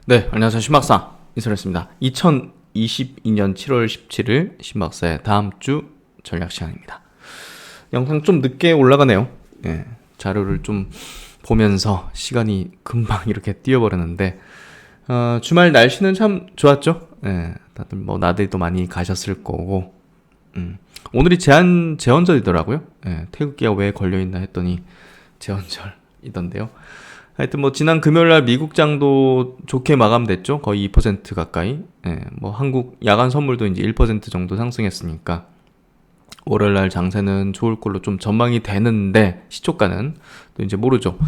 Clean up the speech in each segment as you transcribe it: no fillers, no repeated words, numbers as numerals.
네, 안녕하세요. 신박사 인사드렸습니다. 2022년 7월 17일 신박사의 다음 주 전략 시간입니다. 영상 좀 늦게 올라가네요. 예, 자료를 좀 보면서 시간이 금방 이렇게 뛰어버렸는데 주말 날씨는 참 좋았죠. 예, 다들 뭐 나들이도 많이 가셨을 거고 오늘이 제헌절이더라고요. 예, 태극기가 왜 걸려있나 했더니 제헌절이던데요. 하여튼 뭐 지난 금요일날 미국장도 좋게 마감됐죠. 거의 2% 가까이. 예, 뭐 한국 야간 선물도 이제 1% 정도 상승했으니까 월요일날 장세는 좋을 걸로 좀 전망이 되는데 시초가는 또 이제 모르죠.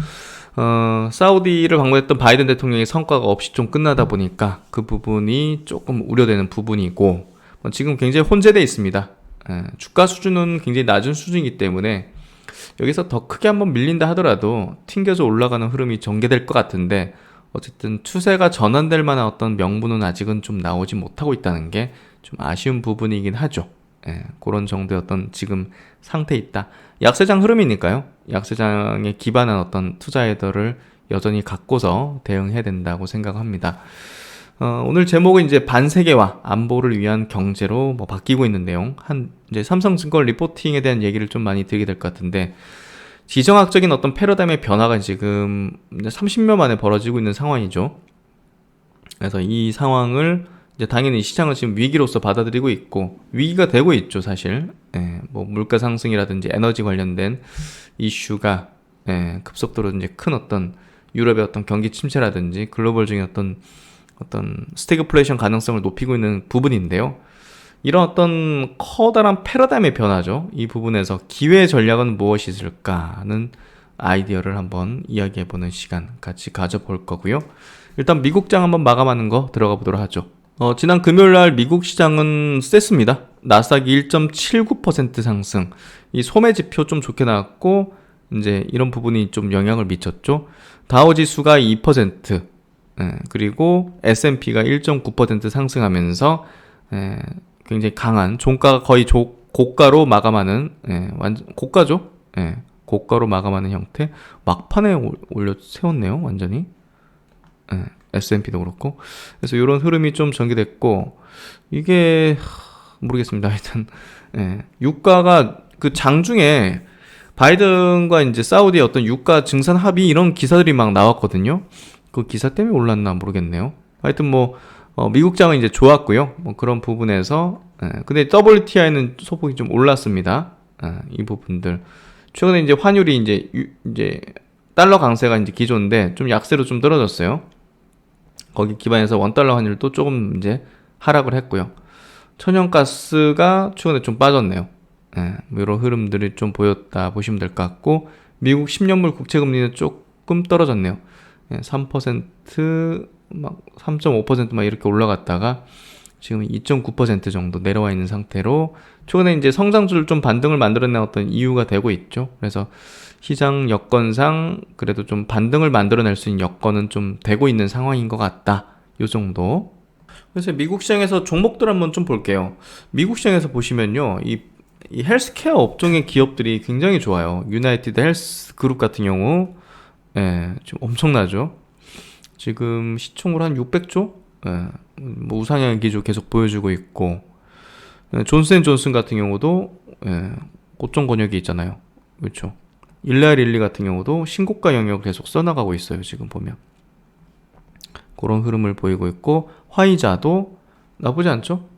사우디를 방문했던 바이든 대통령의 성과가 없이 좀 끝나다 보니까 그 부분이 조금 우려되는 부분이고 지금 굉장히 혼재되어 있습니다. 예, 주가 수준은 굉장히 낮은 수준이기 때문에 여기서 더 크게 한번 밀린다 하더라도 튕겨져 올라가는 흐름이 전개될 것 같은데 어쨌든 추세가 전환될 만한 어떤 명분은 아직은 좀 나오지 못하고 있다는 게 좀 아쉬운 부분이긴 하죠. 예, 그런 정도의 어떤 지금 상태에 있다. 약세장 흐름이니까요. 약세장에 기반한 어떤 투자 헤더를 여전히 갖고서 대응해야 된다고 생각합니다. 오늘 제목은 이제 반세계화 안보를 위한 경제로 뭐 바뀌고 있는 내용, 이제 삼성증권 리포팅에 대한 얘기를 좀 많이 드리게 될 것 같은데, 지정학적인 어떤 패러다임의 변화가 지금 30년 만에 벌어지고 있는 상황이죠. 그래서 이 상황을 이제 당연히 시장은 지금 위기로서 받아들이고 있고, 위기가 되고 있죠, 사실. 예, 뭐 물가 상승이라든지 에너지 관련된 이슈가 급속도로 이제 큰 어떤 유럽의 어떤 경기 침체라든지 글로벌적인 어떤 스태그플레이션 가능성을 높이고 있는 부분인데요. 이런 어떤 커다란 패러다임의 변화죠. 이 부분에서 기회 전략은 무엇이 있을까 하는 아이디어를 한번 이야기해보는 시간 같이 가져볼 거고요. 일단 미국장 한번 마감하는 거 들어가 보도록 하죠. 지난 금요일날 미국 시장은 셌습니다. 나스닥이 1.79% 상승. 이 소매 지표 좀 좋게 나왔고 이제 이런 부분이 좀 영향을 미쳤죠. 다우지수가 2%, 그리고 S&P가 1.9% 상승하면서 굉장히 강한 종가가 거의 고가로 마감하는 완전 고가죠. 고가로 마감하는 형태. 막판에 올려 세웠네요, 완전히. S&P도 그렇고. 그래서 이런 흐름이 좀 전개됐고 이게 모르겠습니다. 하여튼 유가가 그 장중에 바이든과 이제 사우디의 어떤 유가 증산 합의 이런 기사들이 막 나왔거든요. 그 기사 때문에 올랐나 모르겠네요. 하여튼 뭐 미국장은 이제 좋았고요. 뭐 그런 부분에서 근데 WTI는 소폭이 좀 올랐습니다. 이 부분들 최근에 이제 환율이 이제 달러 강세가 이제 기조인데 좀 약세로 좀 떨어졌어요. 거기 기반해서 원달러 환율도 조금 이제 하락을 했고요. 천연가스가 최근에 좀 빠졌네요. 뭐 이런 흐름들이 좀 보였다 보시면 될 것 같고 미국 10년물 국채금리는 조금 떨어졌네요. 3%, 막 3.5% 막 이렇게 올라갔다가 지금 2.9% 정도 내려와 있는 상태로 최근에 이제 성장주를 좀 반등을 만들어낸 어떤 이유가 되고 있죠. 그래서 시장 여건상 그래도 좀 반등을 만들어낼 수 있는 여건은 좀 되고 있는 상황인 것 같다. 요 정도. 그래서 미국 시장에서 종목들 한번 좀 볼게요. 미국 시장에서 보시면요, 이 헬스케어 업종의 기업들이 굉장히 좋아요. 유나이티드 헬스 그룹 같은 경우 지금 엄청나죠. 지금 시총으로 한 600조? 뭐 우상향의 기조 계속 보여주고 있고, 존슨앤존슨 같은 경우도 고점 권역이 있잖아요. 그렇죠. 일라릴리 같은 경우도 신고가 영역을 계속 써나가고 있어요. 지금 보면 그런 흐름을 보이고 있고, 화이자도 나쁘지 않죠.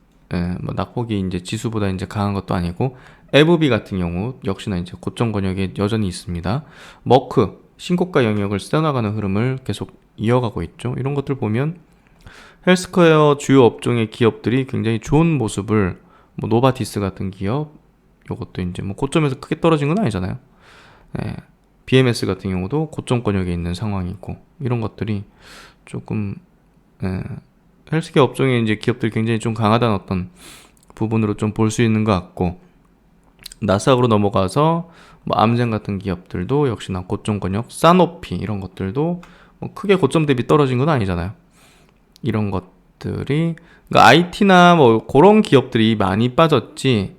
뭐 낙폭이 이제 지수보다 이제 강한 것도 아니고, 에브비 같은 경우 역시나 이제 고점 권역에 여전히 있습니다. 머크 신고가 영역을 써나가는 흐름을 계속 이어가고 있죠. 이런 것들 보면 헬스케어 주요 업종의 기업들이 굉장히 좋은 모습을, 뭐 노바티스 같은 기업, 이것도 이제 뭐 고점에서 크게 떨어진 건 아니잖아요. BMS 같은 경우도 고점 권역에 있는 상황이고, 이런 것들이 조금 헬스케어 업종의 이제 기업들이 굉장히 좀 강하다는 어떤 부분으로 좀 볼 수 있는 것 같고, 나스닥으로 넘어가서 뭐 암젠 같은 기업들도 역시나 고점 권역, 사노피 이런 것들도 뭐 크게 고점 대비 떨어진 건 아니잖아요. 이런 것들이 그러니까 IT나 뭐 그런 기업들이 많이 빠졌지,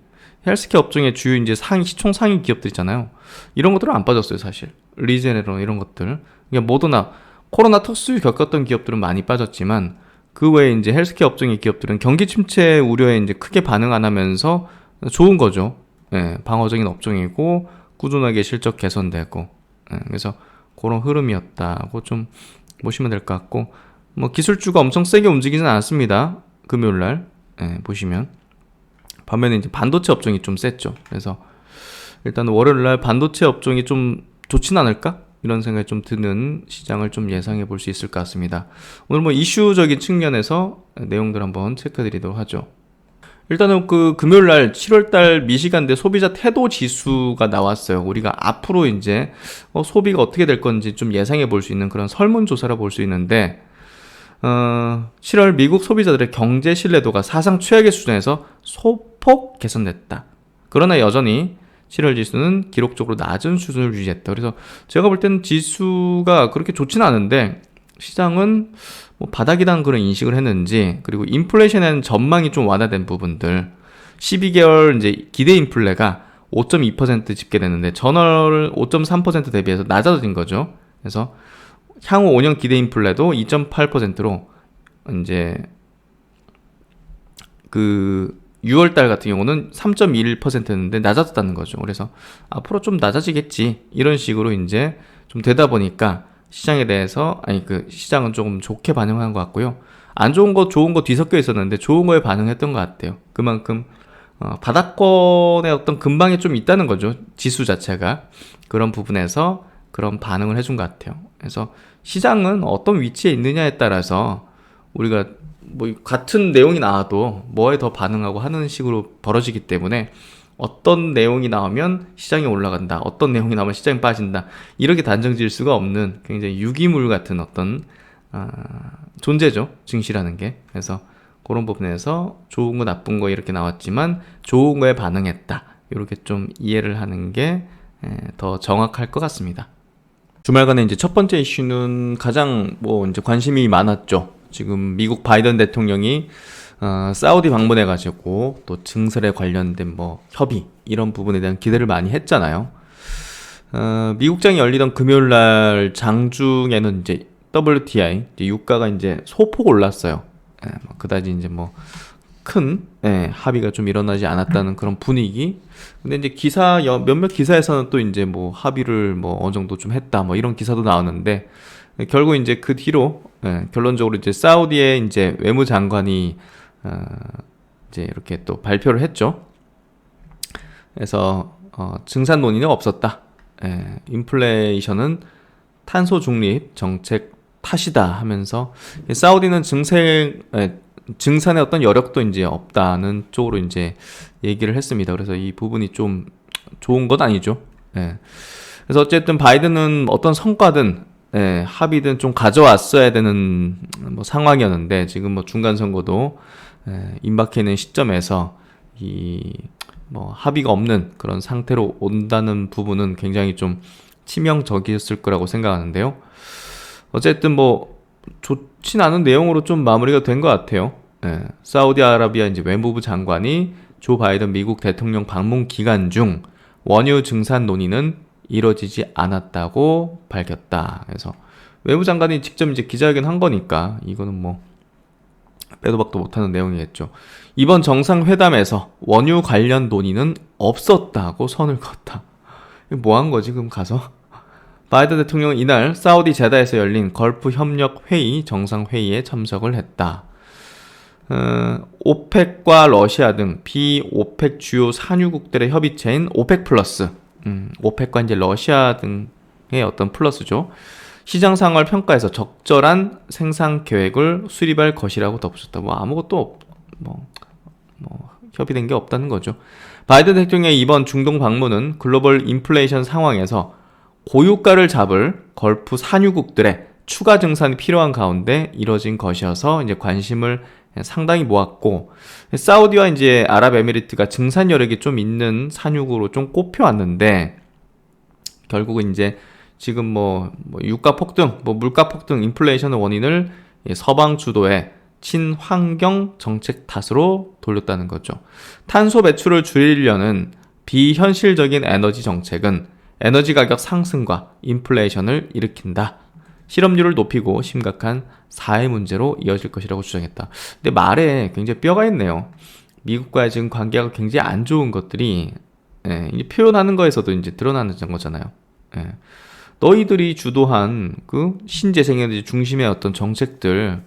헬스케어 업종의 주요 이제 시총 상위 기업들 있잖아요. 이런 것들은 안 빠졌어요, 사실. 리제네론 이런 것들. 그러니까 모더나 코로나 특수 겪었던 기업들은 많이 빠졌지만 그 외에 이제 헬스케어 업종의 기업들은 경기 침체 우려에 이제 크게 반응 안 하면서 좋은 거죠. 예, 방어적인 업종이고 꾸준하게 실적 개선되고, 예, 그래서 그런 흐름이었다고 좀 보시면 될 것 같고, 뭐 기술주가 엄청 세게 움직이진 않았습니다. 금요일날, 예, 보시면 반면에 이제 반도체 업종이 좀 셌죠. 그래서 일단 월요일날 반도체 업종이 좀 좋진 않을까? 이런 생각이 좀 드는 시장을 좀 예상해 볼 수 있을 것 같습니다. 오늘 뭐 이슈적인 측면에서 내용들 한번 체크해 드리도록 하죠. 일단은 그 금요일날 7월달 미시간대 소비자 태도 지수가 나왔어요. 우리가 앞으로 이제 소비가 어떻게 될 건지 좀 예상해 볼 수 있는 그런 설문조사라 볼 수 있는데, 7월 미국 소비자들의 경제 신뢰도가 사상 최악의 수준에서 소폭 개선됐다. 그러나 여전히 7월 지수는 기록적으로 낮은 수준을 유지했다. 그래서 제가 볼 때는 지수가 그렇게 좋지는 않은데 시장은 뭐 바닥이란 그런 인식을 했는지, 그리고 인플레이션에는 전망이 좀 완화된 부분들, 12개월 이제 기대 인플레가 5.2% 집계됐는데 전월 5.3% 대비해서 낮아진 거죠. 그래서 향후 5년 기대 인플레도 2.8%로 이제 그 6월달 같은 경우는 3.21%였는데 낮아졌다는 거죠. 그래서 앞으로 좀 낮아지겠지, 이런 식으로 이제 좀 되다 보니까 시장에 대해서, 시장은 조금 좋게 반응한 것 같고요. 안 좋은 거 좋은 거 뒤섞여 있었는데 좋은 거에 반응했던 것 같아요. 그만큼 바닥권의 어떤 근방이 좀 있다는 거죠. 지수 자체가 그런 부분에서 그런 반응을 해준 것 같아요. 그래서 시장은 어떤 위치에 있느냐에 따라서 우리가 뭐 같은 내용이 나와도 뭐에 더 반응하고 하는 식으로 벌어지기 때문에, 어떤 내용이 나오면 시장이 올라간다, 어떤 내용이 나오면 시장이 빠진다, 이렇게 단정 지을 수가 없는 굉장히 유기물 같은 어떤 존재죠, 증시라는 게. 그래서 그런 부분에서 좋은 거 나쁜 거 이렇게 나왔지만 좋은 거에 반응했다, 이렇게 좀 이해를 하는 게 더 정확할 것 같습니다. 주말간에 이제 첫 번째 이슈는 가장 뭐 이제 관심이 많았죠. 지금 미국 바이든 대통령이 사우디 방문해가지고 또 증설에 관련된 뭐 협의, 이런 부분에 대한 기대를 많이 했잖아요. 미국장이 열리던 금요일날 장중에는 이제 WTI 이제 유가가 이제 소폭 올랐어요. 그다지 이제 뭐 큰 합의가 좀 일어나지 않았다는 그런 분위기. 근데 이제 몇몇 기사에서는 또 이제 뭐 합의를 뭐 어느 정도 좀 했다, 뭐 이런 기사도 나오는데, 결국 이제 그 뒤로 결론적으로 이제 사우디의 이제 외무장관이 이제 이렇게 또 발표를 했죠. 그래서 증산 논의는 없었다. 인플레이션은 탄소 중립 정책 탓이다 하면서, 사우디는 증산의 어떤 여력도 이제 없다는 쪽으로 이제 얘기를 했습니다. 그래서 이 부분이 좀 좋은 건 아니죠. 그래서 어쨌든 바이든은 어떤 성과든 합의든 좀 가져왔어야 되는 뭐 상황이었는데, 지금 뭐 중간 선거도 임박해 있는 시점에서 이 뭐 합의가 없는 그런 상태로 온다는 부분은 굉장히 좀 치명적이었을 거라고 생각하는데요. 어쨌든 뭐 좋진 않은 내용으로 좀 마무리가 된 것 같아요. 사우디아라비아 이제 외무부 장관이 조 바이든 미국 대통령 방문 기간 중 원유 증산 논의는 이뤄지지 않았다고 밝혔다. 그래서 외무장관이 직접 이제 기자회견 한 거니까 이거는 뭐 빼도 박도 못하는 내용이겠죠. 이번 정상회담에서 원유 관련 논의는 없었다고 선을 그었다. 뭐 한 거지 그럼 가서? 바이든 대통령은 이날 사우디 제다에서 열린 걸프 협력 회의 정상회의에 참석을 했다. 오펙과 러시아 등 비오펙 주요 산유국들의 협의체인 오펙 플러스, 오펙과 이제 러시아 등의 어떤 플러스죠. 시장 상황을 평가해서 적절한 생산 계획을 수립할 것이라고 덧붙였다. 뭐 아무것도 협의된 게 없다는 거죠. 바이든 대통령의 이번 중동 방문은 글로벌 인플레이션 상황에서 고유가를 잡을 걸프 산유국들의 추가 증산이 필요한 가운데 이뤄진 것이어서 이제 관심을 상당히 모았고, 사우디와 이제 아랍에미리트가 증산 여력이 좀 있는 산유국으로 좀 꼽혀왔는데, 결국은 이제 지금 뭐 유가 폭등, 물가 폭등, 인플레이션의 원인을 서방 주도의 친환경 정책 탓으로 돌렸다는 거죠. 탄소 배출을 줄이려는 비현실적인 에너지 정책은 에너지 가격 상승과 인플레이션을 일으킨다. 실업률을 높이고 심각한 사회 문제로 이어질 것이라고 주장했다. 근데 말에 굉장히 뼈가 있네요. 미국과의 지금 관계가 굉장히 안 좋은 것들이 이제 표현하는 거에서도 이제 드러나는 거잖아요. 너희들이 주도한 그 신재생에너지 중심의 어떤 정책들,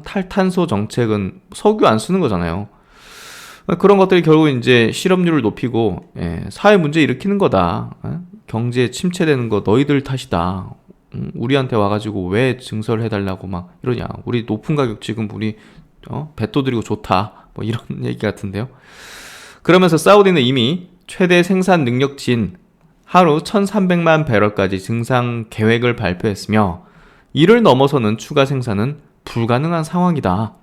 탈탄소 정책은 석유 안 쓰는 거잖아요. 그런 것들이 결국 이제 실업률을 높이고 사회 문제 일으키는 거다. 경제 침체되는 거 너희들 탓이다. 우리한테 와가지고 왜 증설을 해달라고 막 이러냐. 우리 높은 가격 지금 우리 빚도 드리고 좋다. 뭐 이런 얘기 같은데요. 그러면서 사우디는 이미 최대 생산 능력치인 하루 1300만 배럴까지 증상 계획을 발표했으며 이를 넘어서는 추가 생산은 불가능한 상황이다.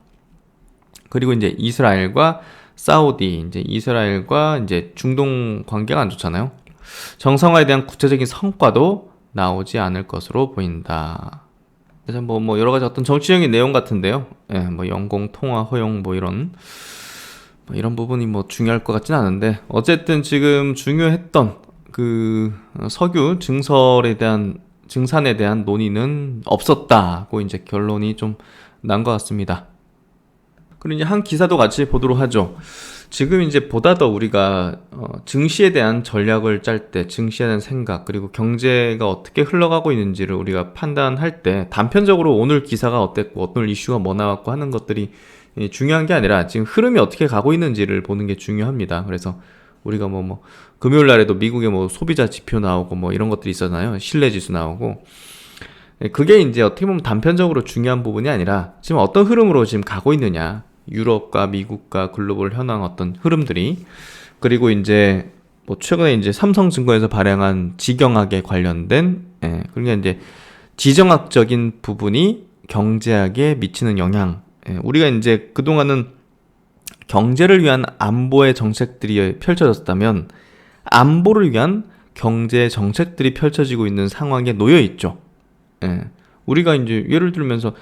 그리고 이제 이스라엘과 사우디, 이제 이스라엘과 이제 중동 관계가 안 좋잖아요. 정상화에 대한 구체적인 성과도 나오지 않을 것으로 보인다. 그래서 뭐 여러 가지 어떤 정치적인 내용 같은데요. 뭐 영공 통화 허용 뭐 이런 부분이 뭐 중요할 것 같진 않은데 어쨌든 지금 중요했던 그 석유 증산에 대한 논의는 없었다고 이제 결론이 좀 난 것 같습니다. 그리고 이제 한 기사도 같이 보도록 하죠. 지금 이제 보다 더 우리가 증시에 대한 전략을 짤 때, 증시에 대한 생각, 그리고 경제가 어떻게 흘러가고 있는지를 우리가 판단할 때 단편적으로 오늘 기사가 어땠고 오늘 이슈가 뭐 나왔고 하는 것들이 중요한 게 아니라 지금 흐름이 어떻게 가고 있는지를 보는 게 중요합니다. 그래서 우리가 금요일 날에도 미국의 뭐 소비자 지표 나오고 뭐 이런 것들이 있었나요? 신뢰 지수 나오고. 그게 이제 어떻게 보면 단편적으로 중요한 부분이 아니라 지금 어떤 흐름으로 지금 가고 있느냐. 유럽과 미국과 글로벌 현황 어떤 흐름들이. 그리고 이제 뭐 최근에 이제 삼성증권에서 발행한 지경학에 관련된, 그러니까 이제 지정학적인 부분이 경제학에 미치는 영향. 우리가 이제 그동안은 경제를 위한 안보의 정책들이 펼쳐졌다면 안보를 위한 경제 정책들이 펼쳐지고 있는 상황에 놓여 있죠. 우리가 이제 예를 들면서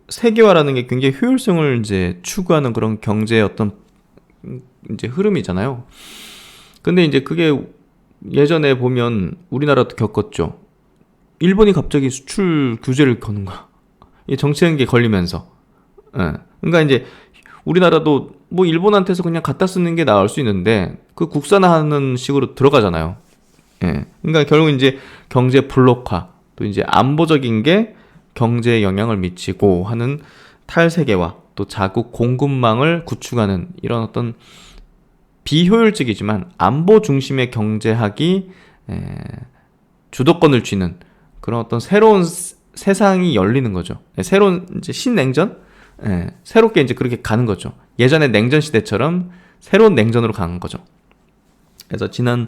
세계화라는 게 굉장히 효율성을 이제 추구하는 그런 경제의 어떤 이제 흐름이잖아요. 근데 이제 그게 예전에 보면 우리나라도 겪었죠. 일본이 갑자기 수출 규제를 거는 거. 이 정치행위에 걸리면서. 그러니까 이제 우리나라도 뭐 일본한테서 그냥 갖다 쓰는 게 나을 수 있는데 그 국산화하는 식으로 들어가잖아요. 그러니까 결국 이제 경제 블록화 또 이제 안보적인 게 경제에 영향을 미치고 하는 탈세계화 또 자국 공급망을 구축하는 이런 어떤 비효율적이지만 안보 중심의 경제학이 주도권을 쥐는 그런 어떤 새로운 세상이 열리는 거죠. 새로운 이제 신냉전? 새롭게 이제 그렇게 가는 거죠. 예전에 냉전 시대처럼 새로운 냉전으로 가는 거죠. 그래서 지난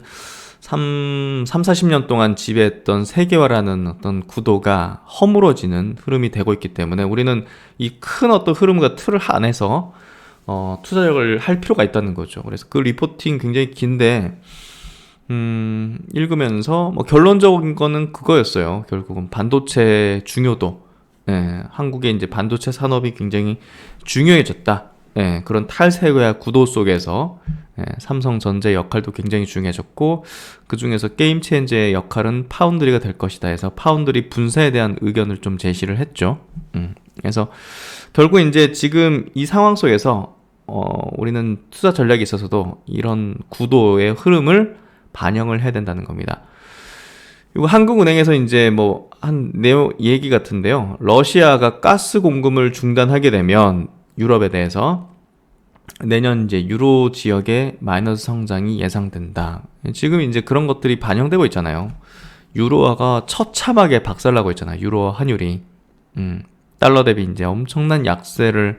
40년 동안 지배했던 세계화라는 어떤 구도가 허물어지는 흐름이 되고 있기 때문에 우리는 이 큰 어떤 흐름과 틀을 안에서 투자력을 할 필요가 있다는 거죠. 그래서 그 리포팅 굉장히 긴데 읽으면서 뭐 결론적인 거는 그거였어요. 결국은 반도체 중요도. 한국의 이제 반도체 산업이 굉장히 중요해졌다. 그런 탈세계화 구도 속에서 삼성전자의 역할도 굉장히 중요해졌고 그 중에서 게임 체인저의 역할은 파운드리가 될 것이다 해서 파운드리 분쇄에 대한 의견을 좀 제시를 했죠. 그래서 결국 이제 지금 이 상황 속에서 우리는 투자 전략에 있어서도 이런 구도의 흐름을 반영을 해야 된다는 겁니다. 그리고 한국은행에서 이제 뭐 한 내용 얘기 같은데요. 러시아가 가스 공급을 중단하게 되면 유럽에 대해서 내년 이제 유로 지역의 마이너스 성장이 예상된다. 지금 이제 그런 것들이 반영되고 있잖아요. 유로화가 처참하게 박살나고 있잖아요. 유로화 환율이. 달러 대비 이제 엄청난 약세를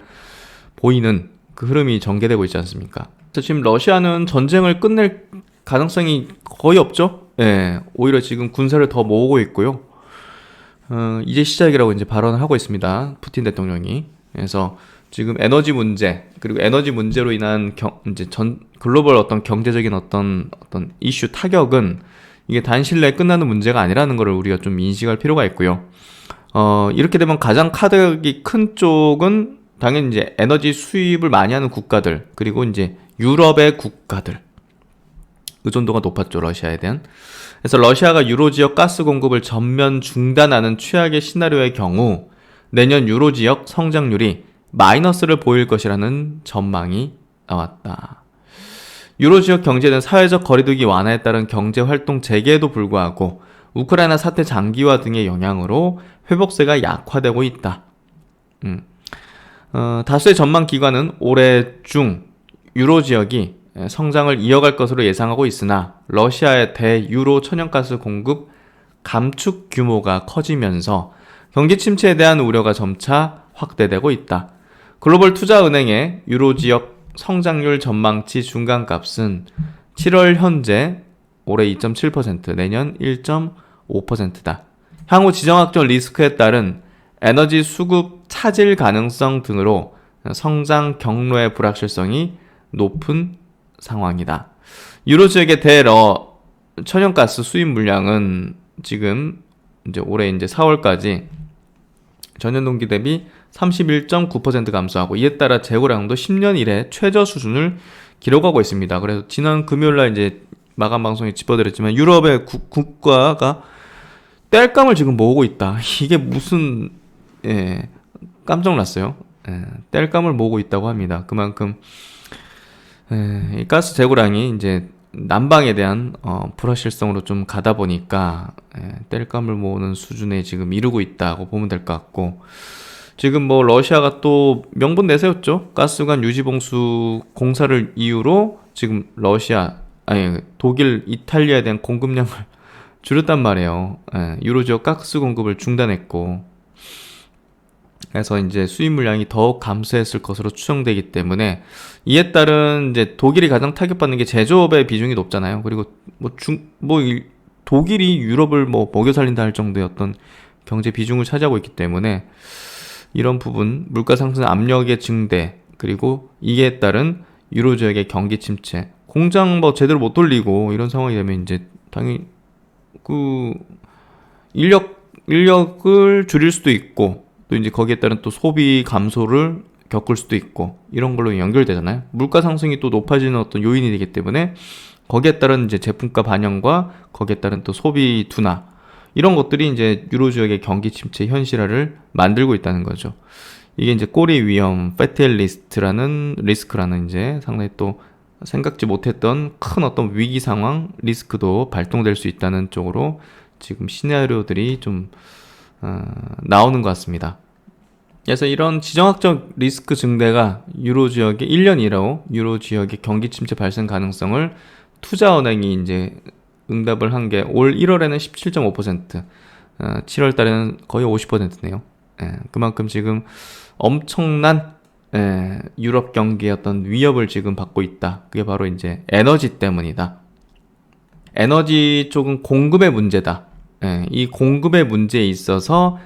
보이는 그 흐름이 전개되고 있지 않습니까? 지금 러시아는 전쟁을 끝낼 가능성이 거의 없죠? 오히려 지금 군사를 더 모으고 있고요. 이제 시작이라고 이제 발언을 하고 있습니다. 푸틴 대통령이. 그래서 지금 에너지 문제, 그리고 에너지 문제로 인한 이제 글로벌 어떤 경제적인 어떤 이슈 타격은 이게 단실 내에 끝나는 문제가 아니라는 것을 우리가 좀 인식할 필요가 있고요. 이렇게 되면 가장 타격이 큰 쪽은 당연히 이제 에너지 수입을 많이 하는 국가들, 그리고 이제 유럽의 국가들. 의존도가 높았죠, 러시아에 대한. 그래서 러시아가 유로 지역 가스 공급을 전면 중단하는 최악의 시나리오의 경우 내년 유로 지역 성장률이 마이너스를 보일 것이라는 전망이 나왔다. 유로 지역 경제는 사회적 거리두기 완화에 따른 경제 활동 재개에도 불구하고 우크라이나 사태 장기화 등의 영향으로 회복세가 약화되고 있다. 다수의 전망 기관은 올해 중 유로 지역이 성장을 이어갈 것으로 예상하고 있으나 러시아의 대유로 천연가스 공급 감축 규모가 커지면서 경기 침체에 대한 우려가 점차 확대되고 있다. 글로벌 투자은행의 유로 지역 성장률 전망치 중간값은 7월 현재 올해 2.7%, 내년 1.5%다. 향후 지정학적 리스크에 따른 에너지 수급 차질 가능성 등으로 성장 경로의 불확실성이 높은 상황이다. 유로 지역의 천연가스 수입 물량은 지금 이제 올해 이제 4월까지 전년 동기 대비 31.9% 감소하고 이에 따라 재고량도 10년 이래 최저 수준을 기록하고 있습니다. 그래서 지난 금요일날 이제 마감 방송에 짚어드렸지만 유럽의 국가가 땔감을 지금 모으고 있다. 이게 무슨 깜짝 놀랐어요. 땔감을 모으고 있다고 합니다. 그만큼 이 가스 재고량이 이제 난방에 대한 불확실성으로 좀 가다 보니까 땔감을 모으는 수준에 지금 이르고 있다고 보면 될 것 같고, 지금 뭐 러시아가 또 명분 내세웠죠. 가스관 유지봉수 공사를 이유로 지금 독일, 이탈리아에 대한 공급량을 줄였단 말이에요. 유로 지역 가스 공급을 중단했고, 그래서 이제 수입 물량이 더욱 감소했을 것으로 추정되기 때문에 이에 따른 이제 독일이 가장 타격받는 게 제조업의 비중이 높잖아요. 그리고 독일이 유럽을 먹여 살린다 할 정도의 어떤 경제 비중을 차지하고 있기 때문에 이런 부분, 물가 상승 압력의 증대, 그리고 이에 따른 유로 지역의 경기 침체, 공장 제대로 못 돌리고 이런 상황이 되면 이제 당연히 인력을 줄일 수도 있고, 또 이제 거기에 따른 또 소비 감소를 겪을 수도 있고, 이런 걸로 연결되잖아요. 물가 상승이 또 높아지는 어떤 요인이 되기 때문에 거기에 따른 이제 제품가 반영과 거기에 따른 또 소비 둔화, 이런 것들이 이제 유로 지역의 경기 침체 현실화를 만들고 있다는 거죠. 이게 이제 꼬리 위험, 패텔 리스크라는 이제 상당히 또 생각지 못했던 큰 어떤 위기 상황 리스크도 발동될 수 있다는 쪽으로 지금 시나리오들이 좀 나오는 것 같습니다. 그래서 이런 지정학적 리스크 증대가 유로 지역의 1년 이후 유로 지역의 경기 침체 발생 가능성을 투자은행이 이제 응답을 한 게 올 1월에는 17.5%, 7월 달에는 거의 50%네요. 그만큼 지금 엄청난 유럽 경기의 어떤 위협을 지금 받고 있다. 그게 바로 이제 에너지 때문이다. 에너지 쪽은 공급의 문제다. 이 공급의 문제에 있어서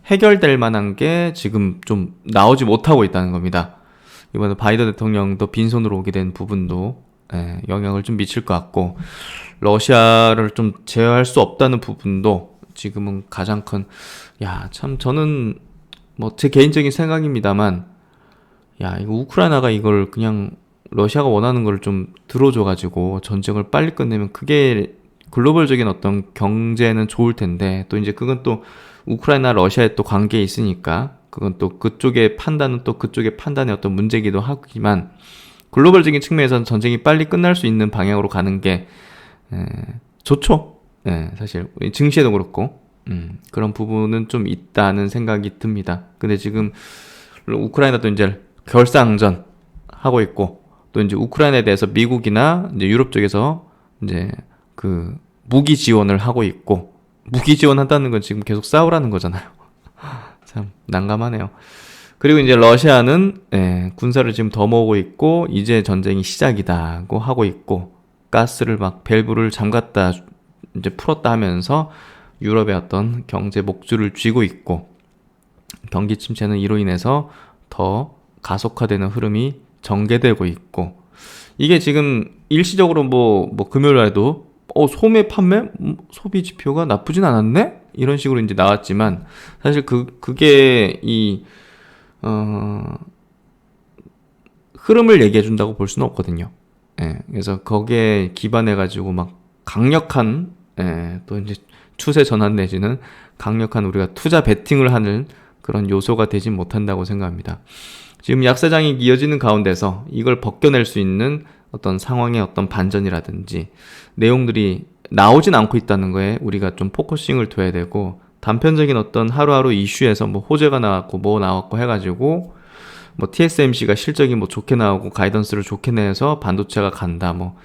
해결될 만한 게 지금 좀 나오지 못하고 있다는 겁니다. 이번에 바이든 대통령도 빈손으로 오게 된 부분도 영향을 좀 미칠 것 같고, 러시아를 좀 제어할 수 없다는 부분도 지금은 가장 큰, 참 저는 제 개인적인 생각입니다만, 이거 우크라이나가 이걸 그냥 러시아가 원하는 걸 좀 들어줘가지고 전쟁을 빨리 끝내면 그게 글로벌적인 어떤 경제는 좋을 텐데, 또 이제 그건 또 우크라이나 러시아의 또 관계에 있으니까 그건 또 그쪽의 판단은 또 그쪽의 판단의 어떤 문제이기도 하지만, 글로벌적인 측면에서는 전쟁이 빨리 끝날 수 있는 방향으로 가는 게 좋죠. 사실 증시에도 그렇고 그런 부분은 좀 있다는 생각이 듭니다. 근데 지금 우크라이나도 이제 결사항전 하고 있고, 또 이제 우크라이나에 대해서 미국이나 이제 유럽 쪽에서 이제 그 무기 지원을 하고 있고, 무기 지원한다는 건 지금 계속 싸우라는 거잖아요. 참 난감하네요. 그리고 이제 러시아는 군사를 지금 더 모으고 있고, 이제 전쟁이 시작이다고 하고 있고, 가스를 밸브를 잠갔다 이제 풀었다 하면서 유럽의 어떤 경제 목줄을 쥐고 있고, 경기 침체는 이로 인해서 더 가속화되는 흐름이 전개되고 있고, 이게 지금 일시적으로 금요일날도 소매 판매 소비 지표가 나쁘진 않았네? 이런 식으로 이제 나왔지만, 사실 그게 흐름을 얘기해 준다고 볼 수는 없거든요. 그래서 거기에 기반해가지고 막 강력한, 또 이제 추세 전환 내지는 강력한 우리가 투자 베팅을 하는 그런 요소가 되지 못한다고 생각합니다. 지금 약세장이 이어지는 가운데서 이걸 벗겨낼 수 있는 어떤 상황의 어떤 반전이라든지 내용들이 나오진 않고 있다는 거에 우리가 좀 포커싱을 둬야 되고, 단편적인 어떤 하루하루 이슈에서 뭐 호재가 나왔고 뭐 나왔고 해가지고 뭐 TSMC가 실적이 뭐 좋게 나오고 가이던스를 좋게 내서 반도체가 간다, 뭐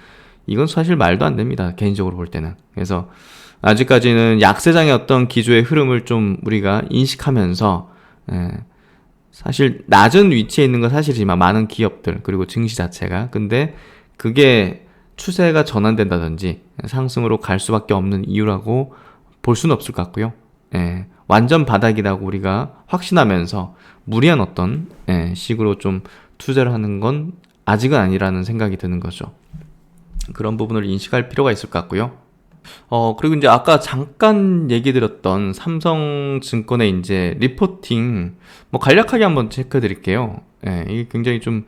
이건 사실 말도 안 됩니다, 개인적으로 볼 때는. 그래서 아직까지는 약세장의 어떤 기조의 흐름을 좀 우리가 인식하면서, 사실 낮은 위치에 있는 건 사실이지만 많은 기업들 그리고 증시 자체가, 근데 그게 추세가 전환된다든지 상승으로 갈 수밖에 없는 이유라고 볼 수는 없을 것 같고요. 완전 바닥이라고 우리가 확신하면서 무리한 어떤 식으로 좀 투자를 하는 건 아직은 아니라는 생각이 드는 거죠. 그런 부분을 인식할 필요가 있을 것 같고요. 그리고 이제 아까 잠깐 얘기 드렸던 삼성증권의 이제 리포팅, 뭐 간략하게 한번 체크해 드릴게요. 이게 굉장히 좀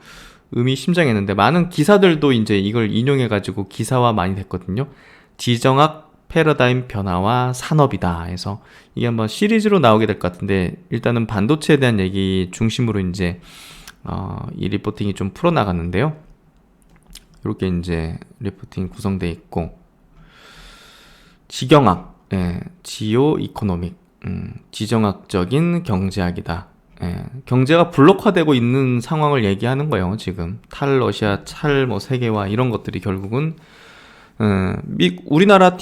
의미심장했는데, 많은 기사들도 이제 이걸 인용해가지고 기사화 많이 됐거든요. 지정학 패러다임 변화와 산업이다 해서 이게 한번 시리즈로 나오게 될 것 같은데, 일단은 반도체에 대한 얘기 중심으로 이제 이 리포팅이 좀 풀어나갔는데요. 이렇게 이제 리포팅이 구성되어 있고, 지경학, 지오 이코노믹, 지정학적인 경제학이다. 경제가 블록화되고 있는 상황을 얘기하는 거예요. 지금 탈러시아, 뭐 세계화 이런 것들이 결국은 우리나라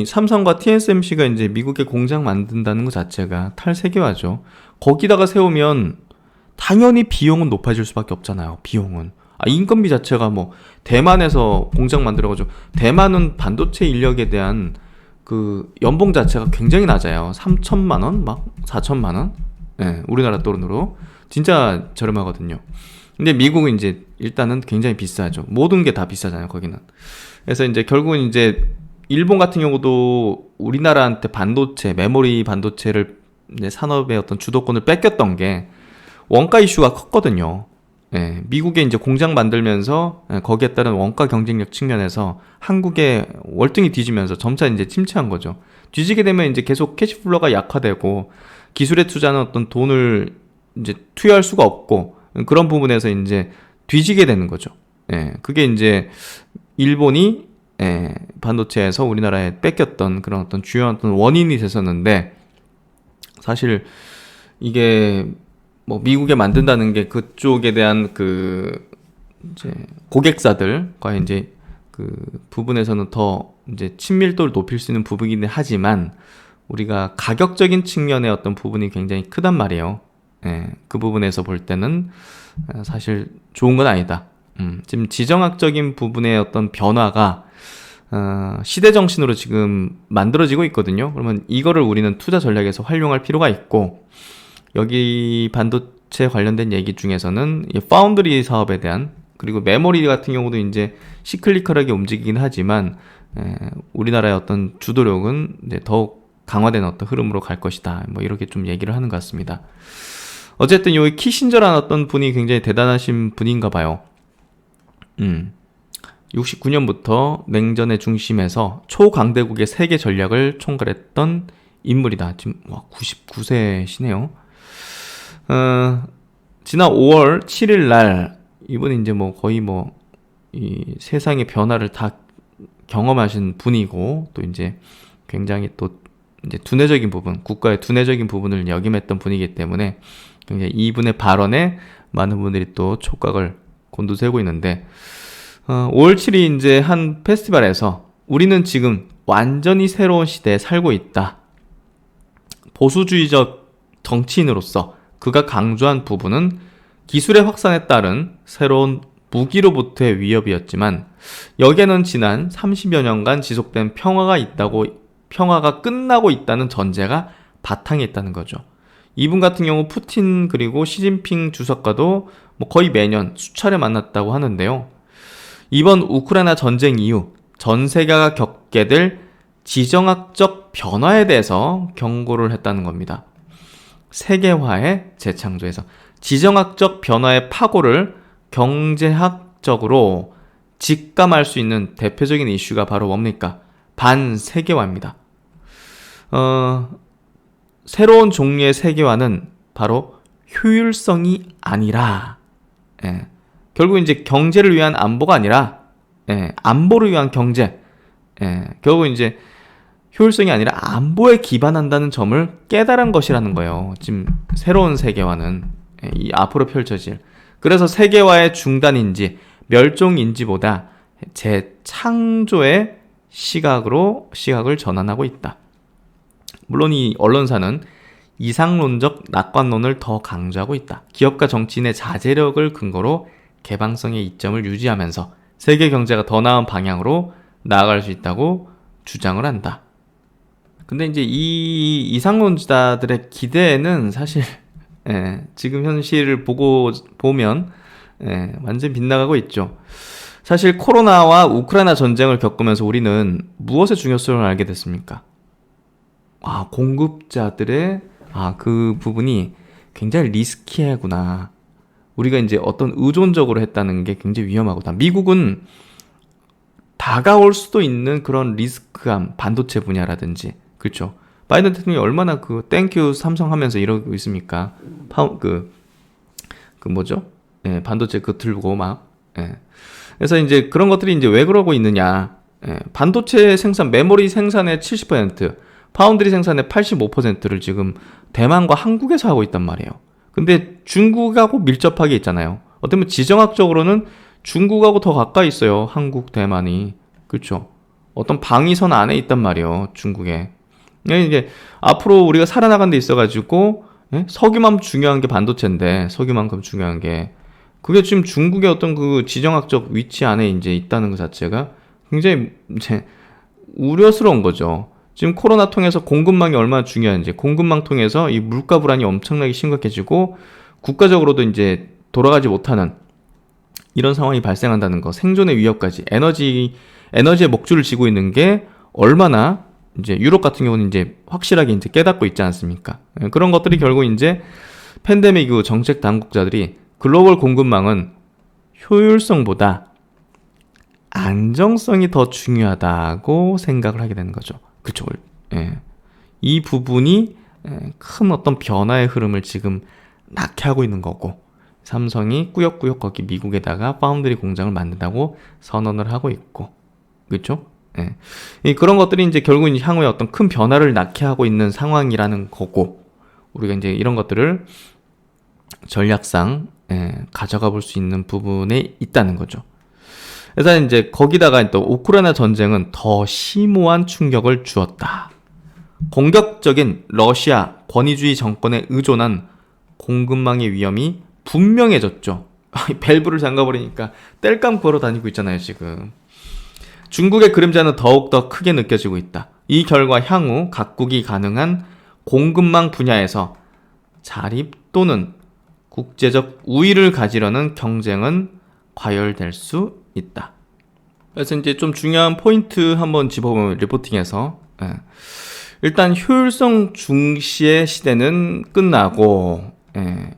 삼성과 TSMC가 이제 미국에 공장 만든다는 것 자체가 탈세계화죠. 거기다가 세우면 당연히 비용은 높아질 수밖에 없잖아요. 비용은. 인건비 자체가 뭐 대만에서 공장 만들어가지고, 대만은 반도체 인력에 대한 그 연봉 자체가 굉장히 낮아요. 3천만 원, 막 4천만 원. 우리나라 돈으로 진짜 저렴하거든요. 근데 미국은 이제 일단은 굉장히 비싸죠. 모든 게 다 비싸잖아요, 거기는. 그래서 이제 결국은 이제 일본 같은 경우도 우리나라한테 반도체, 메모리 반도체를 이제 산업의 어떤 주도권을 뺏겼던 게 원가 이슈가 컸거든요. 미국에 이제 공장 만들면서 거기에 따른 원가 경쟁력 측면에서 한국에 월등히 뒤지면서 점차 이제 침체한 거죠. 뒤지게 되면 이제 계속 캐시플로가 약화되고 기술에 투자하는 어떤 돈을 이제 투여할 수가 없고, 그런 부분에서 이제 뒤지게 되는 거죠. 그게 이제 일본이 반도체에서 우리나라에 뺏겼던 그런 어떤 주요한 어떤 원인이 됐었는데, 사실 이게 뭐 미국에 만든다는 게 그쪽에 대한 그 이제 고객사들과 이제 그 부분에서는 더 이제 친밀도를 높일 수 있는 부분이긴 하지만, 우리가 가격적인 측면의 어떤 부분이 굉장히 크단 말이에요. 그 부분에서 볼 때는 사실 좋은 건 아니다. 지금 지정학적인 부분의 어떤 변화가 시대 정신으로 지금 만들어지고 있거든요. 그러면 이거를 우리는 투자 전략에서 활용할 필요가 있고, 여기 반도체 관련된 얘기 중에서는 이 파운드리 사업에 대한, 그리고 메모리 같은 경우도 이제 시클리컬하게 움직이긴 하지만 우리나라의 어떤 주도력은 이제 더욱 강화된 어떤 흐름으로 갈 것이다, 뭐 이렇게 좀 얘기를 하는 것 같습니다. 어쨌든 요 키신저라는 어떤 분이 굉장히 대단하신 분인가 봐요. 69년부터 냉전의 중심에서 초강대국의 세계 전략을 총괄했던 인물이다. 지금 99세시네요. 지난 5월 7일 날 이분이 이제 뭐 거의 뭐 이 세상의 변화를 다 경험하신 분이고, 또 이제 굉장히 또 이제 두뇌적인 부분, 국가의 두뇌적인 부분을 역임했던 분이기 때문에 굉장히 이분의 발언에 많은 분들이 또 촉각을 곤두세우고 있는데, 5월 7일 이제 한 페스티벌에서 우리는 지금 완전히 새로운 시대에 살고 있다. 보수주의적 정치인으로서 그가 강조한 부분은 기술의 확산에 따른 새로운 무기로부터의 위협이었지만, 여기에는 지난 30여 년간 지속된 평화가 끝나고 있다는 전제가 바탕에 있다는 거죠. 이분 같은 경우 푸틴 그리고 시진핑 주석과도 뭐 거의 매년 수차례 만났다고 하는데요. 이번 우크라이나 전쟁 이후 전 세계가 겪게 될 지정학적 변화에 대해서 경고를 했다는 겁니다. 세계화의 재창조에서 지정학적 변화의 파고를 경제학적으로 직감할 수 있는 대표적인 이슈가 바로 뭡니까? 반세계화입니다. 새로운 종류의 세계화는 바로 효율성이 아니라, 결국 이제 경제를 위한 안보가 아니라, 안보를 위한 경제, 결국 이제 효율성이 아니라 안보에 기반한다는 점을 깨달은 것이라는 거예요. 지금 새로운 세계화는 이 앞으로 펼쳐질. 그래서 세계화의 중단인지 멸종인지보다 재창조의 시각을 전환하고 있다. 물론 이 언론사는 이상론적 낙관론을 더 강조하고 있다. 기업과 정치인의 자제력을 근거로 개방성의 이점을 유지하면서 세계 경제가 더 나은 방향으로 나아갈 수 있다고 주장을 한다. 근데 이제 이 이상론자들의 기대는 사실 지금 현실을 보면 완전 빗나가고 있죠. 사실 코로나와 우크라이나 전쟁을 겪으면서 우리는 무엇의 중요성을 알게 됐습니까? 공급자들의 그 부분이 굉장히 리스키하구나. 우리가 이제 어떤 의존적으로 했다는 게 굉장히 위험하구나. 미국은 다가올 수도 있는 그런 리스크함, 반도체 분야라든지, 그렇죠. 바이든 대통령이 얼마나 땡큐 삼성 하면서 이러고 있습니까? 반도체 들고 막. 그래서 이제 그런 것들이 이제 왜 그러고 있느냐. 반도체 생산, 메모리 생산의 70%, 파운드리 생산의 85%를 지금 대만과 한국에서 하고 있단 말이에요. 근데 중국하고 밀접하게 있잖아요. 어떻게 보면 지정학적으로는 중국하고 더 가까이 있어요. 한국, 대만이. 그렇죠. 어떤 방위선 안에 있단 말이에요. 중국에. 이제 앞으로 우리가 살아나간 데 있어가지고 석유만큼 중요한 게 반도체인데, 석유만큼 중요한 게 그게 지금 중국의 어떤 그 지정학적 위치 안에 이제 있다는 것 자체가 굉장히 이제 우려스러운 거죠. 지금 코로나 통해서 공급망이 얼마나 중요한지, 공급망 통해서 이 물가 불안이 엄청나게 심각해지고 국가적으로도 이제 돌아가지 못하는 이런 상황이 발생한다는 거, 생존의 위협까지, 에너지의 목줄을 쥐고 있는 게 얼마나 이제 유럽 같은 경우는 이제 확실하게 이제 깨닫고 있지 않습니까? 그런 것들이 결국 이제 팬데믹 이후 정책 당국자들이 글로벌 공급망은 효율성보다 안정성이 더 중요하다고 생각을 하게 되는 거죠. 그쵸? 이 부분이 큰 어떤 변화의 흐름을 지금 낳게 하고 있는 거고, 삼성이 꾸역꾸역 거기 미국에다가 파운드리 공장을 만든다고 선언을 하고 있고, 그렇죠? 그런 것들이 이제 결국 향후에 어떤 큰 변화를 낳게 하고 있는 상황이라는 거고, 우리가 이제 이런 것들을 전략상 가져가 볼 수 있는 부분에 있다는 거죠. 그래서 이제 거기다가 또 우크라이나 전쟁은 더 심오한 충격을 주었다. 공격적인 러시아 권위주의 정권에 의존한 공급망의 위험이 분명해졌죠. 밸브를 잠가버리니까 땔감 구하러 다니고 있잖아요, 지금. 중국의 그림자는 더욱더 크게 느껴지고 있다. 이 결과 향후 각국이 가능한 공급망 분야에서 자립 또는 국제적 우위를 가지려는 경쟁은 과열될 수 있다. 그래서 이제 좀 중요한 포인트 한번 짚어보면, 리포팅에서 일단 효율성 중시의 시대는 끝나고,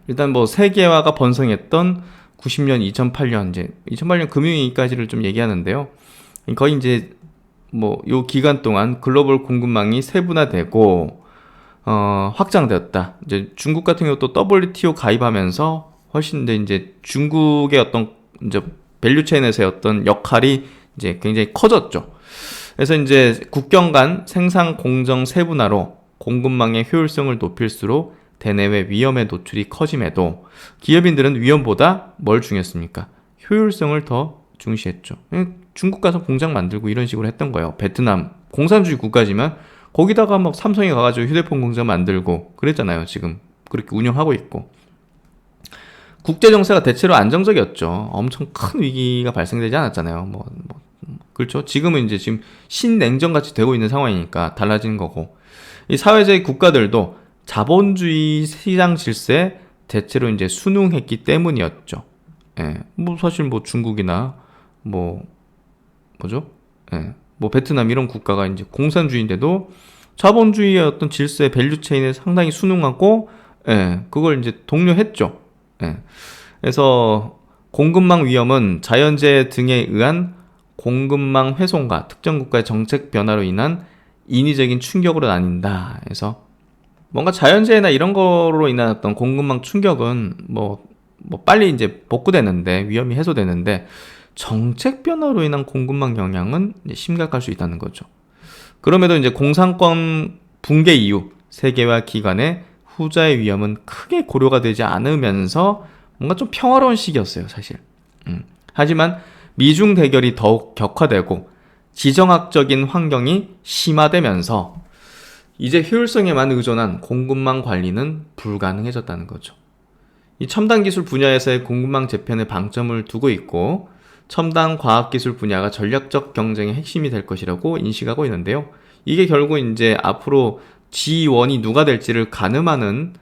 일단 뭐 세계화가 번성했던 90년, 2008년, 이제 2008년 금융위기까지를 좀 얘기하는데요. 거의 이제 뭐 요 기간 동안 글로벌 공급망이 세분화되고 확장되었다. 이제 중국 같은 경우 또 WTO 가입하면서 훨씬 더 이제 중국의 어떤 이제 밸류체인에서의 어떤 역할이 이제 굉장히 커졌죠. 그래서 이제 국경 간 생산 공정 세분화로 공급망의 효율성을 높일수록 대내외 위험의 노출이 커짐에도 기업인들은 위험보다 뭘 중요했습니까? 효율성을 더 중시했죠. 중국 가서 공장 만들고 이런 식으로 했던 거예요. 베트남 공산주의 국가지만 거기다가 막 삼성이 가가지고 휴대폰 공장 만들고 그랬잖아요. 지금 그렇게 운영하고 있고. 국제 정세가 대체로 안정적이었죠. 엄청 큰 위기가 발생되지 않았잖아요. 그렇죠. 지금은 이제 지금 신냉전 같이 되고 있는 상황이니까 달라진 거고, 이 사회주의 국가들도 자본주의 시장 질서에 대체로 이제 순응했기 때문이었죠. 사실 뭐 중국이나 베트남 이런 국가가 이제 공산주의인데도 자본주의의 어떤 질서의 밸류체인에 상당히 순응하고, 그걸 이제 독려했죠. 그래서 공급망 위험은 자연재해 등에 의한 공급망 훼손과 특정 국가의 정책 변화로 인한 인위적인 충격으로 나뉜다. 그래서 뭔가 자연재해나 이런 거로 인한 어떤 공급망 충격은 뭐 빨리 이제 복구되는데, 위험이 해소되는데, 정책 변화로 인한 공급망 영향은 이제 심각할 수 있다는 거죠. 그럼에도 이제 공산권 붕괴 이후 세계화 기간에 후자의 위험은 크게 고려가 되지 않으면서 뭔가 좀 평화로운 시기였어요, 사실. 하지만 미중 대결이 더욱 격화되고 지정학적인 환경이 심화되면서 이제 효율성에만 의존한 공급망 관리는 불가능해졌다는 거죠. 이 첨단 기술 분야에서의 공급망 재편에 방점을 두고 있고, 첨단 과학기술 분야가 전략적 경쟁의 핵심이 될 것이라고 인식하고 있는데요. 이게 결국 이제 앞으로 G1이 누가 될지를 가늠하는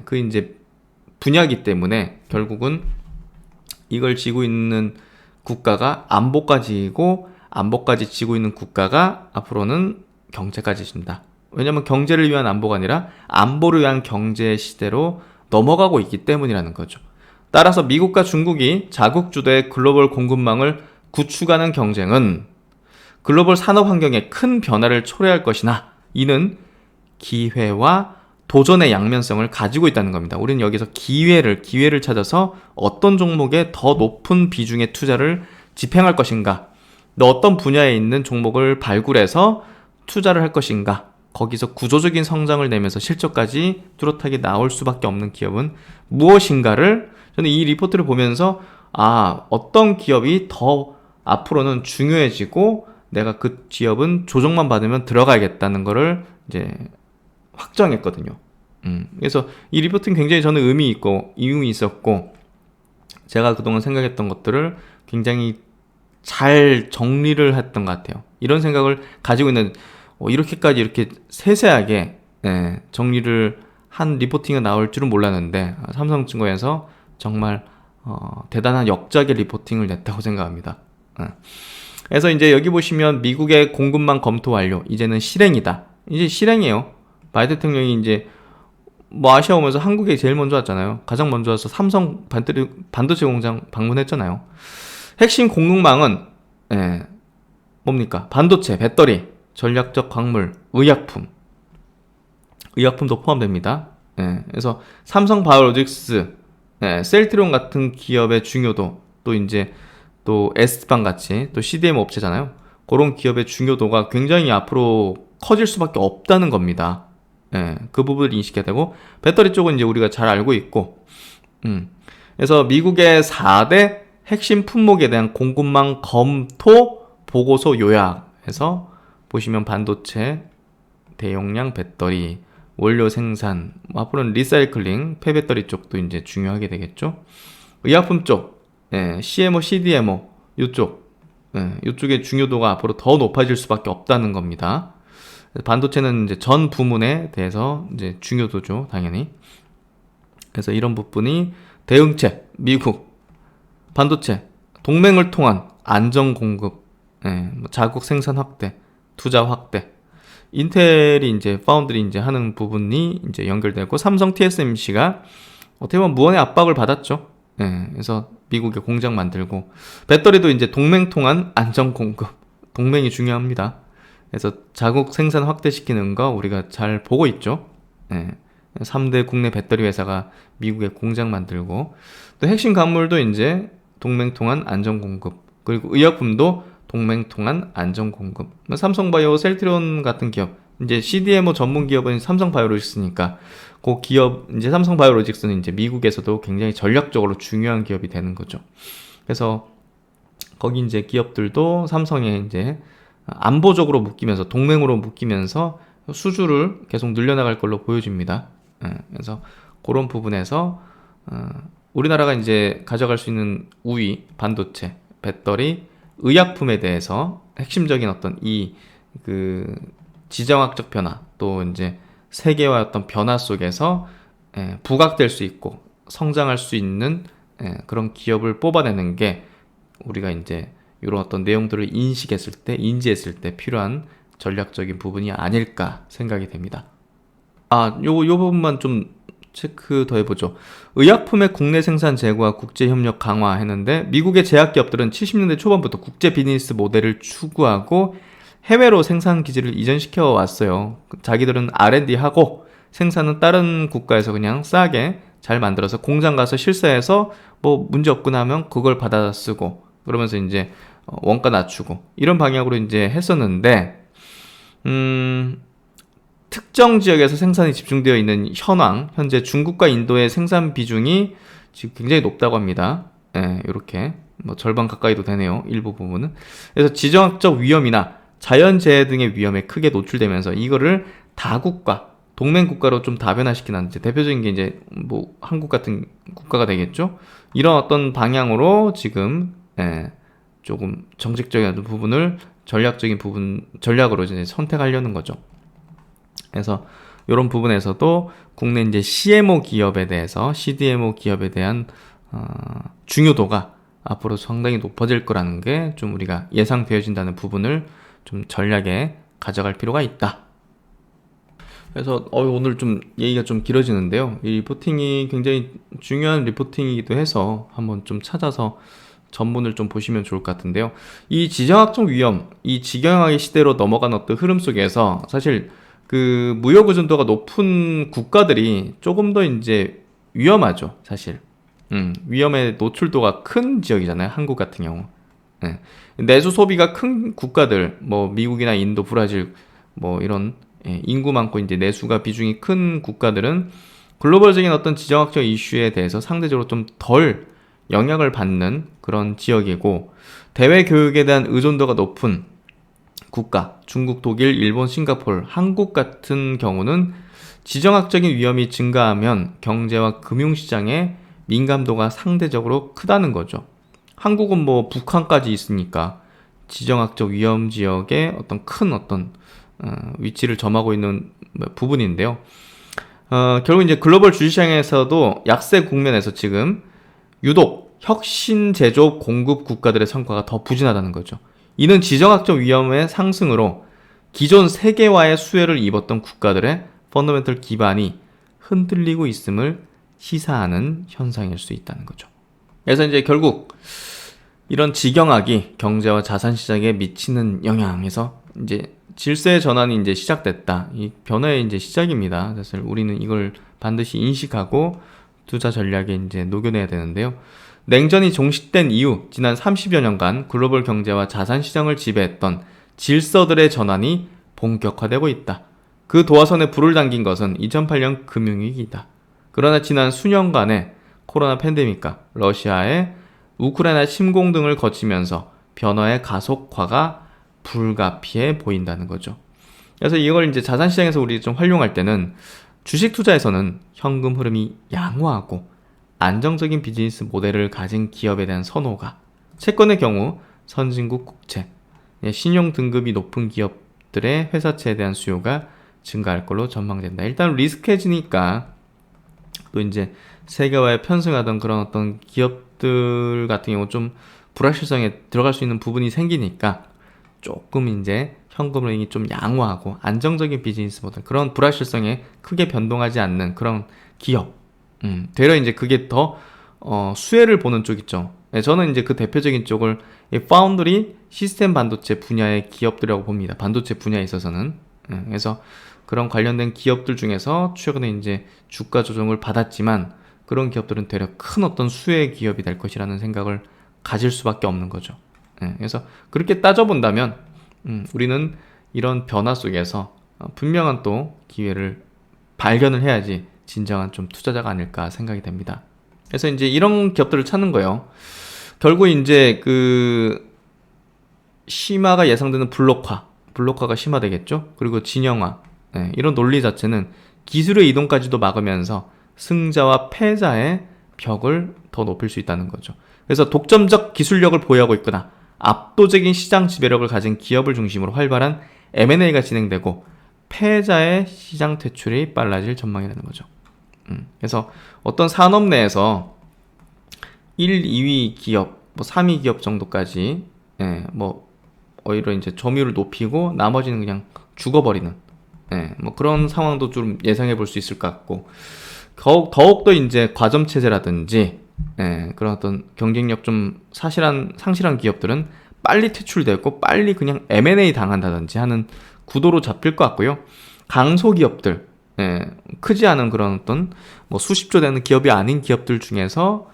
그 이제 분야이기 때문에 결국은 이걸 지고 있는 국가가 안보까지고, 안보까지 지고 있는 국가가 앞으로는 경제까지 진다. 왜냐면 경제를 위한 안보가 아니라 안보를 위한 경제 시대로 넘어가고 있기 때문이라는 거죠. 따라서 미국과 중국이 자국 주도의 글로벌 공급망을 구축하는 경쟁은 글로벌 산업 환경에 큰 변화를 초래할 것이나, 이는 기회와 도전의 양면성을 가지고 있다는 겁니다. 우리는 여기서 기회를 찾아서 어떤 종목에 더 높은 비중의 투자를 집행할 것인가, 또 어떤 분야에 있는 종목을 발굴해서 투자를 할 것인가, 거기서 구조적인 성장을 내면서 실적까지 뚜렷하게 나올 수밖에 없는 기업은 무엇인가를, 저는 이 리포트를 보면서 어떤 기업이 더 앞으로는 중요해지고 내가 그 기업은 조정만 받으면 들어가야겠다는 거를 이제 확정했거든요. 그래서 이 리포트는 굉장히 저는 의미 있고 이유이 있었고, 제가 그동안 생각했던 것들을 굉장히 잘 정리를 했던 것 같아요. 이런 생각을 가지고 있는, 이렇게까지 이렇게 세세하게 정리를 한 리포팅이 나올 줄은 몰랐는데, 삼성증권에서 정말 대단한 역작의 리포팅을 냈다고 생각합니다. 그래서 이제 여기 보시면 미국의 공급망 검토 완료, 이제는 실행이다. 이제 실행이에요. 바이든 대통령이 이제 아시아 오면서 한국에 제일 먼저 왔잖아요. 가장 먼저 와서 삼성 반도체 공장 방문했잖아요. 핵심 공급망은 뭡니까? 반도체, 배터리, 전략적 광물, 의약품도 포함됩니다. 그래서 삼성 바이오로직스, 셀트리온 같은 기업의 중요도, 또 이제 또 S방 같이 또 CDMO 업체잖아요. 그런 기업의 중요도가 굉장히 앞으로 커질 수밖에 없다는 겁니다. 그 부분을 인식해야 되고, 배터리 쪽은 이제 우리가 잘 알고 있고, 그래서 미국의 4대 핵심 품목에 대한 공급망 검토 보고서 요약해서 보시면 반도체, 대용량 배터리, 원료 생산, 앞으로는 리사이클링, 폐배터리 쪽도 이제 중요하게 되겠죠. 의약품 쪽, CMO, CDMO 이쪽의 중요도가 앞으로 더 높아질 수밖에 없다는 겁니다. 반도체는 이제 전 부문에 대해서 이제 중요도죠, 당연히. 그래서 이런 부분이 대응책, 미국, 반도체, 동맹을 통한 안정 공급, 자국 생산 확대, 투자 확대, 인텔이 이제 파운드리 이제 하는 부분이 이제 연결되고, 삼성 TSMC가 어떻게 보면 무언의 압박을 받았죠. 그래서 미국에 공장 만들고, 배터리도 이제 동맹 통한 안정 공급, 동맹이 중요합니다. 그래서 자국 생산 확대시키는 거 우리가 잘 보고 있죠. 3대 국내 배터리 회사가 미국에 공장 만들고, 또 핵심 광물도 이제 동맹 통한 안정 공급, 그리고 의약품도 동맹 통한 안정 공급. 삼성바이오, 셀트리온 같은 기업, 이제 CDMO 전문 기업은 삼성바이오로직스니까 그 기업, 이제 삼성바이오로직스는 이제 미국에서도 굉장히 전략적으로 중요한 기업이 되는 거죠. 그래서 거기 이제 기업들도 삼성에 이제 안보적으로 묶이면서, 동맹으로 묶이면서 수주를 계속 늘려나갈 걸로 보여집니다. 그래서 그런 부분에서 우리나라가 이제 가져갈 수 있는 우위, 반도체, 배터리, 의약품에 대해서 핵심적인 어떤 그 지정학적 변화, 또 이제 세계화 어떤 변화 속에서 부각될 수 있고 성장할 수 있는 그런 기업을 뽑아내는 게 우리가 이제 이런 어떤 내용들을 인지했을 때 필요한 전략적인 부분이 아닐까 생각이 됩니다. 요 부분만 좀 체크 더 해보죠. 의약품의 국내 생산 제고와 국제 협력 강화 했는데 미국의 제약기업들은 70년대 초반부터 국제 비즈니스 모델을 추구하고 해외로 생산 기지를 이전시켜 왔어요. 자기들은 R&D 하고 생산은 다른 국가에서 그냥 싸게 잘 만들어서 공장 가서 실사해서 뭐 문제 없구나 하면 그걸 받아 쓰고 그러면서 이제 원가 낮추고 이런 방향으로 이제 했었는데 특정 지역에서 생산이 집중되어 있는 현황, 현재 중국과 인도의 생산 비중이 지금 굉장히 높다고 합니다. 예, 이렇게 뭐 절반 가까이도 되네요. 일부 부분은. 그래서 지정학적 위험이나 자연재해 등의 위험에 크게 노출되면서 이거를 다국가, 동맹국가로 좀 다변화시키는 이제 대표적인 게 이제 뭐 한국 같은 국가가 되겠죠. 이런 어떤 방향으로 지금 조금 정책적인 부분을 전략적인 부분 전략으로 이제 선택하려는 거죠. 그래서 이런 부분에서도 국내 이제 CMO 기업에 대해서 CDMO 기업에 대한 중요도가 앞으로 상당히 높아질 거라는 게 좀 우리가 예상되어진다는 부분을 좀 전략에 가져갈 필요가 있다. 그래서 오늘 좀 얘기가 좀 길어지는데요. 이 리포팅이 굉장히 중요한 리포팅이기도 해서 한번 좀 찾아서 전문을 좀 보시면 좋을 것 같은데요. 이 지정학적 위험, 이 직영학의 시대로 넘어간 어떤 흐름 속에서 사실 그 무역 의존도가 높은 국가들이 조금 더 이제 위험하죠, 사실. 위험의 노출도가 큰 지역이잖아요, 한국 같은 경우. 내수 소비가 큰 국가들, 뭐 미국이나 인도, 브라질, 뭐 이런 인구 많고 이제 내수가 비중이 큰 국가들은 글로벌적인 어떤 지정학적 이슈에 대해서 상대적으로 좀 덜 영향을 받는 그런 지역이고, 대외 교육에 대한 의존도가 높은 국가, 중국, 독일, 일본, 싱가포르, 한국 같은 경우는 지정학적인 위험이 증가하면 경제와 금융시장의 민감도가 상대적으로 크다는 거죠. 한국은 뭐 북한까지 있으니까 지정학적 위험 지역에 어떤 큰 어떤 위치를 점하고 있는 부분인데요. 결국 이제 글로벌 주식시장에서도 약세 국면에서 지금 유독 혁신 제조업 공급 국가들의 성과가 더 부진하다는 거죠. 이는 지정학적 위험의 상승으로 기존 세계화의 수혜를 입었던 국가들의 펀더멘털 기반이 흔들리고 있음을 시사하는 현상일 수 있다는 거죠. 그래서 이제 결국 이런 지경학이 경제와 자산 시장에 미치는 영향에서 이제 질서의 전환이 이제 시작됐다. 이 변화의 이제 시작입니다. 사실 우리는 이걸 반드시 인식하고 투자 전략에 이제 녹여내야 되는데요. 냉전이 종식된 이후 지난 30여 년간 글로벌 경제와 자산 시장을 지배했던 질서들의 전환이 본격화되고 있다. 그 도화선에 불을 당긴 것은 2008년 금융위기이다. 그러나 지난 수년간의 코로나 팬데믹과 러시아의 우크라이나 침공 등을 거치면서 변화의 가속화가 불가피해 보인다는 거죠. 그래서 이걸 이제 자산시장에서 우리 좀 활용할 때는 주식 투자에서는 현금 흐름이 양호하고 안정적인 비즈니스 모델을 가진 기업에 대한 선호가, 채권의 경우 선진국 국채, 신용 등급이 높은 기업들의 회사채에 대한 수요가 증가할 걸로 전망된다. 일단 리스크 헤지니까 또 이제 세계화에 편승하던 그런 어떤 기업들 같은 경우 좀 불확실성에 들어갈 수 있는 부분이 생기니까 조금 이제 현금 흐름이 좀 양호하고 안정적인 비즈니스 모델, 그런 불확실성에 크게 변동하지 않는 그런 기업, 되려 이제 그게 더 수혜를 보는 쪽 있죠. 저는 이제 그 대표적인 쪽을 파운드리 시스템 반도체 분야의 기업들이라고 봅니다. 반도체 분야에 있어서는. 그래서 그런 관련된 기업들 중에서 최근에 이제 주가 조정을 받았지만 그런 기업들은 되려 큰 어떤 수혜 기업이 될 것이라는 생각을 가질 수밖에 없는 거죠. 그래서 그렇게 따져본다면 우리는 이런 변화 속에서 분명한 또 기회를 발견을 해야지 진정한 좀 투자자가 아닐까 생각이 됩니다. 그래서 이제 이런 기업들을 찾는 거예요. 결국 이제 그 심화가 예상되는 블록화가 심화되겠죠. 그리고 진영화, 이런 논리 자체는 기술의 이동까지도 막으면서 승자와 패자의 벽을 더 높일 수 있다는 거죠. 그래서 독점적 기술력을 보유하고 있거나 압도적인 시장 지배력을 가진 기업을 중심으로 활발한 M&A가 진행되고 패자의 시장 퇴출이 빨라질 전망이라는 거죠. 그래서 어떤 산업 내에서 1, 2위 기업, 뭐 3위 기업 정도까지 뭐 오히려 이제 점유율을 높이고 나머지는 그냥 죽어버리는 뭐 그런 상황도 좀 예상해 볼 수 있을 것 같고, 더욱더 이제 과점 체제라든지 그런 어떤 경쟁력 좀 상실한 기업들은 빨리 퇴출되고 빨리 그냥 M&A 당한다든지 하는 구도로 잡힐 것 같고요. 강소 기업들, 크지 않은 그런 어떤 뭐 수십조 되는 기업이 아닌 기업들 중에서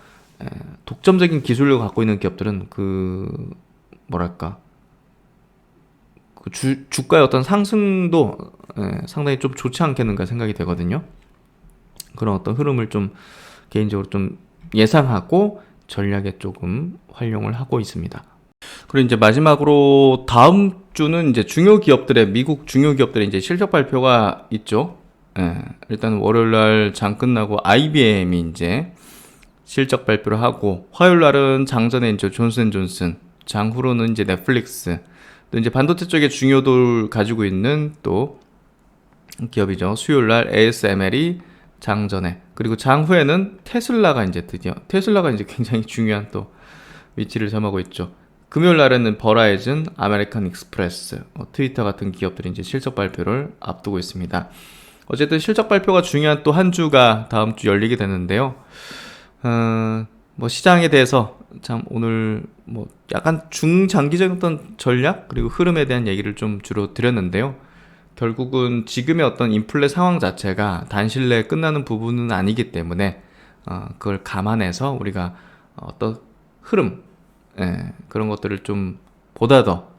독점적인 기술력을 갖고 있는 기업들은 뭐랄까, 주가의 어떤 상승도 상당히 좀 좋지 않겠는가 생각이 되거든요. 그런 어떤 흐름을 좀 개인적으로 좀 예상하고 전략에 조금 활용을 하고 있습니다. 그리고 이제 마지막으로 다음 주는 이제 미국 중요 기업들의 이제 실적 발표가 있죠. 일단 월요일 날 장 끝나고 IBM이 이제 실적 발표를 하고, 화요일 날은 장전에 이제 존슨앤존슨, 장 후로는 이제 넷플릭스, 또 이제 반도체 쪽에 중요도를 가지고 있는 또 기업이죠. 수요일 날 ASML이 장전에, 그리고 장 후에는 테슬라가 이제 굉장히 중요한 또 위치를 점하고 있죠. 금요일 날에는 버라이즌, 아메리칸 익스프레스, 트위터 같은 기업들이 이제 실적 발표를 앞두고 있습니다. 어쨌든 실적 발표가 중요한 또 한 주가 다음 주 열리게 되는데요. 뭐 시장에 대해서 참 오늘 뭐 약간 중장기적인 어떤 전략 그리고 흐름에 대한 얘기를 좀 주로 드렸는데요. 결국은 지금의 어떤 인플레 상황 자체가 단실 내에 끝나는 부분은 아니기 때문에 그걸 감안해서 우리가 어떤 흐름, 그런 것들을 좀 보다 더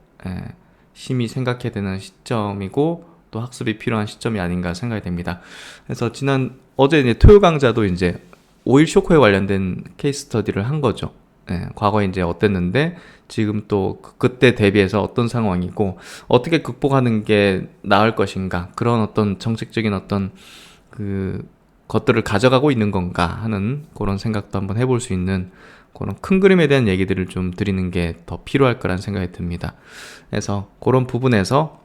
심히 생각해야 되는 시점이고, 또 학습이 필요한 시점이 아닌가 생각이 됩니다. 그래서 어제 이제 토요 강좌도 이제 오일 쇼크에 관련된 케이스 스터디를 한 거죠. 과거에 이제 어땠는데 지금 또 그때 대비해서 어떤 상황이고 어떻게 극복하는 게 나을 것인가, 그런 어떤 정책적인 어떤 것들을 가져가고 있는 건가 하는 그런 생각도 한번 해볼 수 있는 그런 큰 그림에 대한 얘기들을 좀 드리는 게 더 필요할 거란 생각이 듭니다. 그래서 그런 부분에서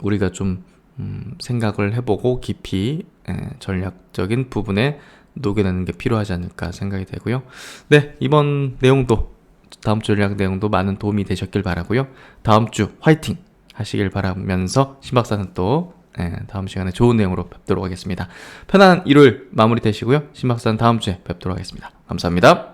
우리가 좀 생각을 해보고 깊이 전략적인 부분에 녹여내는 게 필요하지 않을까 생각이 되고요. 네, 이번 내용도, 다음 주 전략 내용도 많은 도움이 되셨길 바라고요. 다음 주 화이팅 하시길 바라면서 신박사는 또 다음 시간에 좋은 내용으로 뵙도록 하겠습니다. 편안한 일요일 마무리 되시고요. 신박사는 다음 주에 뵙도록 하겠습니다. 감사합니다.